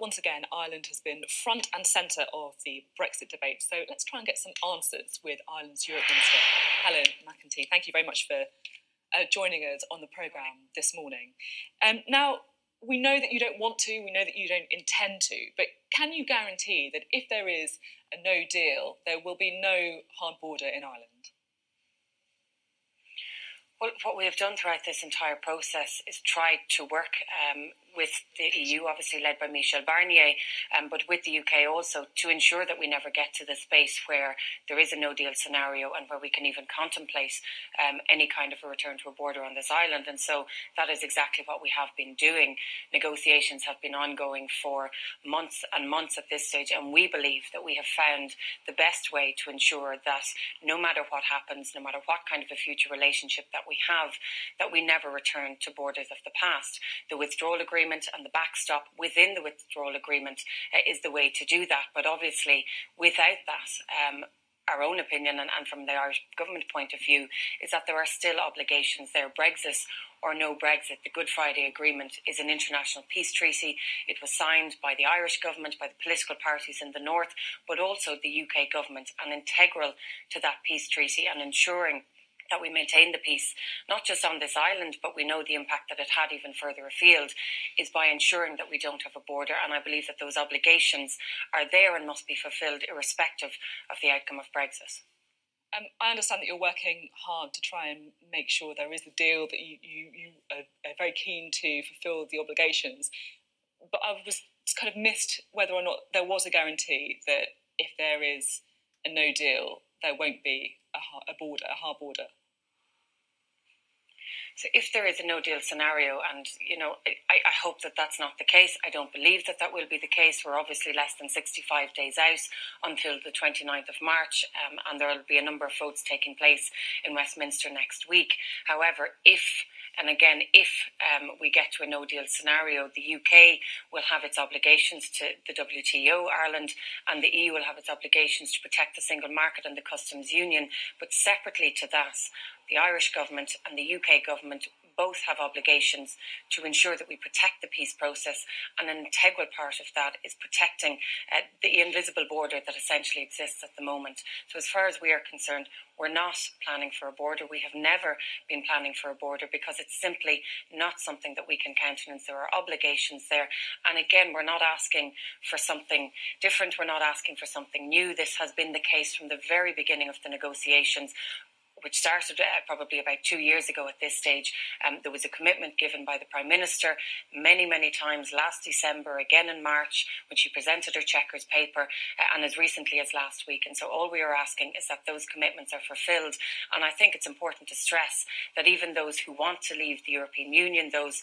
once again, Ireland has been front and centre of the Brexit debate. So let's try and get some answers with Ireland's Europe Minister, Helen McEntee. Thank you very much for joining us on the programme this morning. Now, we know that you don't want to, we know that you don't intend to, but can you guarantee that if there is a no deal, there will be no hard border in Ireland? Well, what we have done throughout this entire process is try to work with the EU, obviously led by Michel Barnier, but with the UK also, to ensure that we never get to the space where there is a no-deal scenario and where we can even contemplate any kind of a return to a border on this island. And so that is exactly what we have been doing. Negotiations have been ongoing for months and months at this stage, and we believe that we have found the best way to ensure that no matter what happens, no matter what kind of a future relationship that we have, that we never return to borders of the past. The withdrawal agreement and the backstop within the withdrawal agreement is the way to do that. But obviously, without that, our own opinion and from the Irish government point of view is that there are still obligations there. Brexit or no Brexit, the Good Friday Agreement is an international peace treaty. It was signed by the Irish government, by the political parties in the north, but also the UK government, and integral to that peace treaty and ensuring that we maintain the peace, not just on this island, but we know the impact that it had even further afield, is by ensuring that we don't have a border. And I believe that those obligations are there and must be fulfilled irrespective of the outcome of Brexit. I understand that you're working hard to try and make sure there is a deal, that you are very keen to fulfil the obligations. But I was kind of missed whether or not there was a guarantee that if there is a no deal, there won't be a hard border. So if there is a no-deal scenario, and, I hope that that's not the case. I don't believe that that will be the case. We're obviously less than 65 days out until the 29th of March, and there will be a number of votes taking place in Westminster next week. However, if we get to a no-deal scenario, the UK will have its obligations to the WTO, Ireland, and the EU will have its obligations to protect the single market and the customs union. But separately to that, the Irish government and the UK government both have obligations to ensure that we protect the peace process, and an integral part of that is protecting the invisible border that essentially exists at the moment. So as far as we are concerned, we're not planning for a border. We have never been planning for a border because it's simply not something that we can countenance. There are obligations there. And again, we're not asking for something different. We're not asking for something new. This has been the case from the very beginning of the negotiations, which started probably about 2 years ago at this stage. There was a commitment given by the Prime Minister many, many times last December, again in March, when she presented her Chequers paper, and as recently as last week. And so all we are asking is that those commitments are fulfilled. And I think it's important to stress that even those who want to leave the European Union, those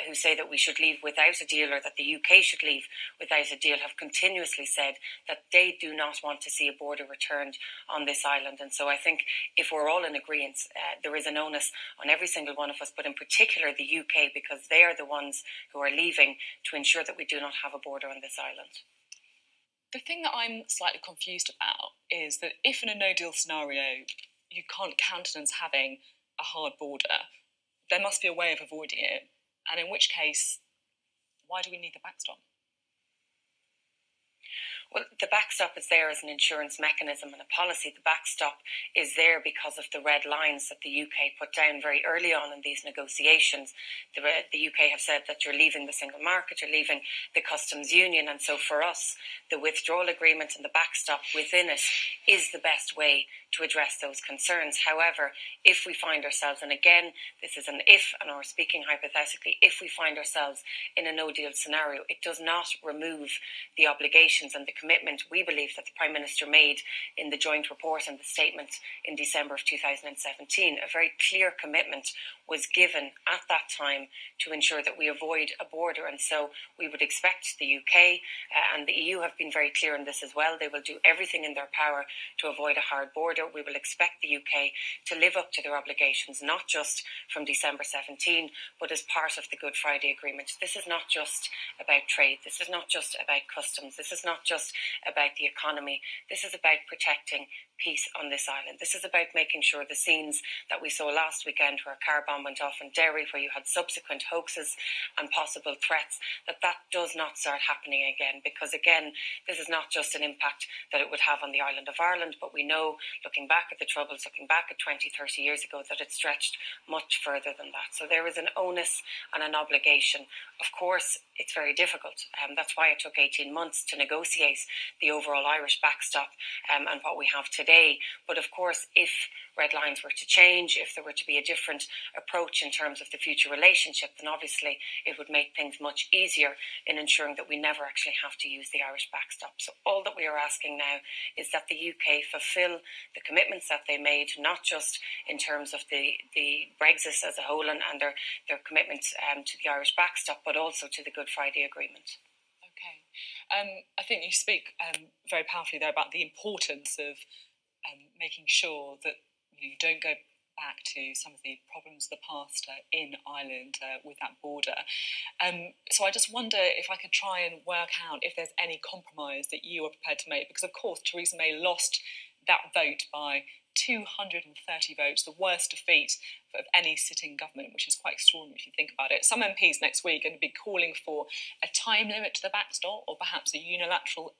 who say that we should leave without a deal or that the UK should leave without a deal, have continuously said that they do not want to see a border returned on this island. And so I think if we're all in agreement, there is an onus on every single one of us, but in particular the UK, because they are the ones who are leaving, to ensure that we do not have a border on this island. The thing that I'm slightly confused about is that if in a no-deal scenario you can't countenance having a hard border, there must be a way of avoiding it. And in which case, why do we need the backstop? Well, the backstop is there as an insurance mechanism and a policy. The backstop is there because of the red lines that the UK put down very early on in these negotiations. The UK have said that you're leaving the single market, you're leaving the customs union. And so for us, the withdrawal agreement and the backstop within it is the best way to address those concerns. However, if we find ourselves, and again, this is an if, and we're speaking hypothetically, if we find ourselves in a no-deal scenario, it does not remove the obligations and the commitment we believe that the Prime Minister made in the joint report and the statement in December of 2017. A very clear commitment was given at that time to ensure that we avoid a border. And so we would expect the UK and the EU have been very clear on this as well. They will do everything in their power to avoid a hard border. We will expect the UK to live up to their obligations, not just from December 17, but as part of the Good Friday Agreement. This is not just about trade. This is not just about customs. This is not just just about the economy. This is about protecting peace on this island. This is about making sure the scenes that we saw last weekend, where a car bomb went off in Derry, where you had subsequent hoaxes and possible threats, that does not start happening again. Because again, this is not just an impact that it would have on the island of Ireland, but we know, looking back at the Troubles, looking back at 20, 30 years ago, that it stretched much further than that. So there is an onus and an obligation. Of course, it's very difficult. That's why it took 18 months to negotiate the overall Irish backstop and what we have today. But of course, if red lines were to change, if there were to be a different approach in terms of the future relationship, then obviously it would make things much easier in ensuring that we never actually have to use the Irish backstop. So all that we are asking now is that the UK fulfil the commitments that they made, not just in terms of the Brexit as a whole and their commitment to the Irish backstop, but also to the Good Friday Agreement. Okay. I think you speak very powerfully there about the importance of making sure that you don't go back to some of the problems of the past in Ireland with that border. So I just wonder if I could try and work out if there's any compromise that you are prepared to make, because of course Theresa May lost that vote by 230 votes, the worst defeat of any sitting government, which is quite extraordinary if you think about it. Some MPs next week are going to be calling for a time limit to the backstop, or perhaps a unilateral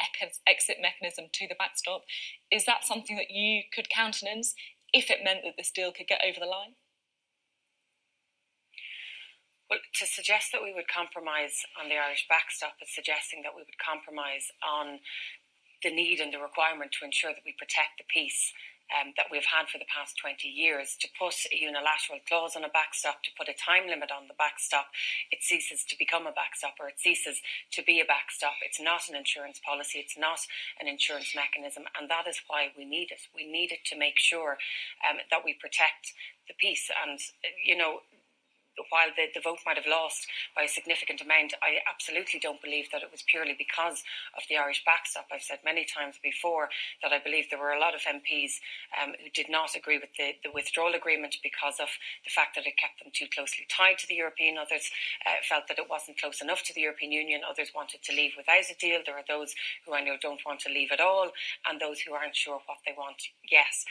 exit mechanism to the backstop. Is that something that you could countenance if it meant that this deal could get over the line? Well, to suggest that we would compromise on the Irish backstop is suggesting that we would compromise on the need and the requirement to ensure that we protect the peace that we've had for the past 20 years. To put a unilateral clause on a backstop, to put a time limit on the backstop, it ceases to become a backstop, or it ceases to be a backstop. It's not an insurance policy, it's not an insurance mechanism, and that is why we need it. We need it to make sure that we protect the peace. And, you know, while the vote might have lost by a significant amount, I absolutely don't believe that it was purely because of the Irish backstop. I've said many times before that I believe there were a lot of MPs who did not agree with the withdrawal agreement because of the fact that it kept them too closely tied to the European. Others felt that it wasn't close enough to the European Union. Others wanted to leave without a deal. There are those who I know don't want to leave at all, and those who aren't sure what they want. Yes.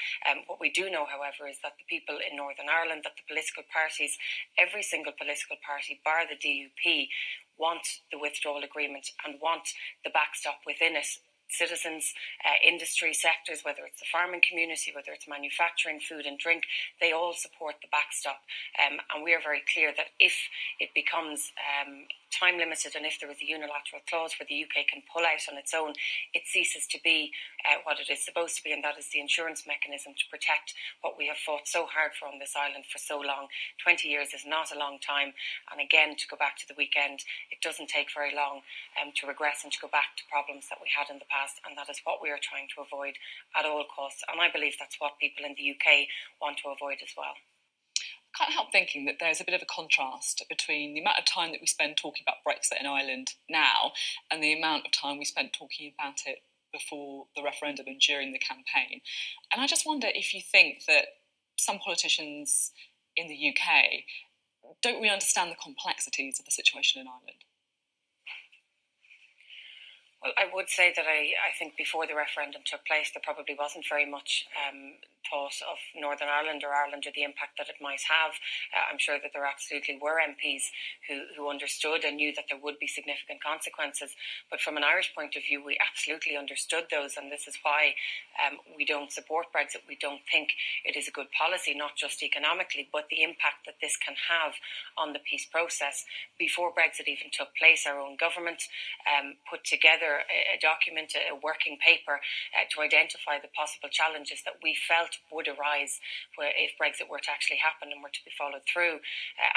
What we do know, however, is that the people in Northern Ireland, that the political parties, every single political party, bar the DUP, want the withdrawal agreement and want the backstop within it. Citizens, industry sectors, whether it's the farming community, whether it's manufacturing, food and drink, they all support the backstop. And we are very clear that if it becomes time limited and if there is a unilateral clause where the UK can pull out on its own, it ceases to be what it is supposed to be, and that is the insurance mechanism to protect what we have fought so hard for on this island for so long. 20 years is not a long time, and again, to go back to the weekend, it doesn't take very long to regress and to go back to problems that we had in the past, and that is what we are trying to avoid at all costs, and I believe that's what people in the UK want to avoid as well. I can't help thinking that there's a bit of a contrast between the amount of time that we spend talking about Brexit in Ireland now and the amount of time we spent talking about it before the referendum and during the campaign. And I just wonder if you think that some politicians in the UK don't really understand the complexities of the situation in Ireland. Well, I would say that I think before the referendum took place, there probably wasn't very much thought of Northern Ireland or Ireland or the impact that it might have. I'm sure that there absolutely were MPs who understood and knew that there would be significant consequences. But from an Irish point of view, we absolutely understood those, and this is why we don't support Brexit. We don't think it is a good policy, not just economically, but the impact that this can have on the peace process. Before Brexit even took place, our own government put together a document, a working paper to identify the possible challenges that we felt would arise if Brexit were to actually happen and were to be followed through.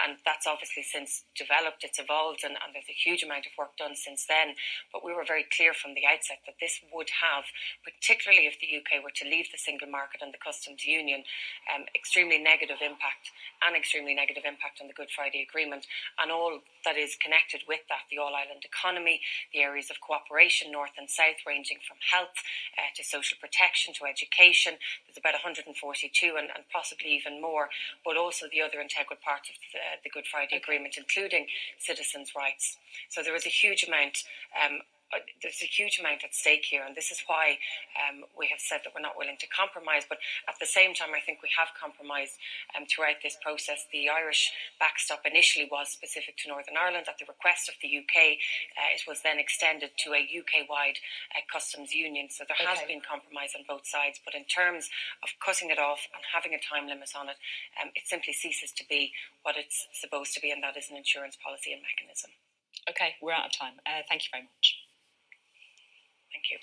And that's obviously since developed, it's evolved, and there's a huge amount of work done since then. But we were very clear from the outset that this would have, particularly if the UK were to leave the single market and the customs union, extremely negative impact on the Good Friday Agreement and all that is connected with that, the all-island economy, the areas of cooperation, north and south, ranging from health to social protection to education. There's about 142 and possibly even more, but also the other integral parts of the Good Friday Agreement, including citizens' rights. So there is a huge amount there's a huge amount at stake here, and this is why we have said that we're not willing to compromise. But at the same time, I think we have compromised throughout this process. The Irish backstop initially was specific to Northern Ireland at the request of the UK. It was then extended to a UK-wide customs union, so there has been compromise on both sides. But in terms of cutting it off and having a time limit on it, it simply ceases to be what it's supposed to be, and that is an insurance policy and mechanism. Okay, we're out of time. Thank you very much. Thank you.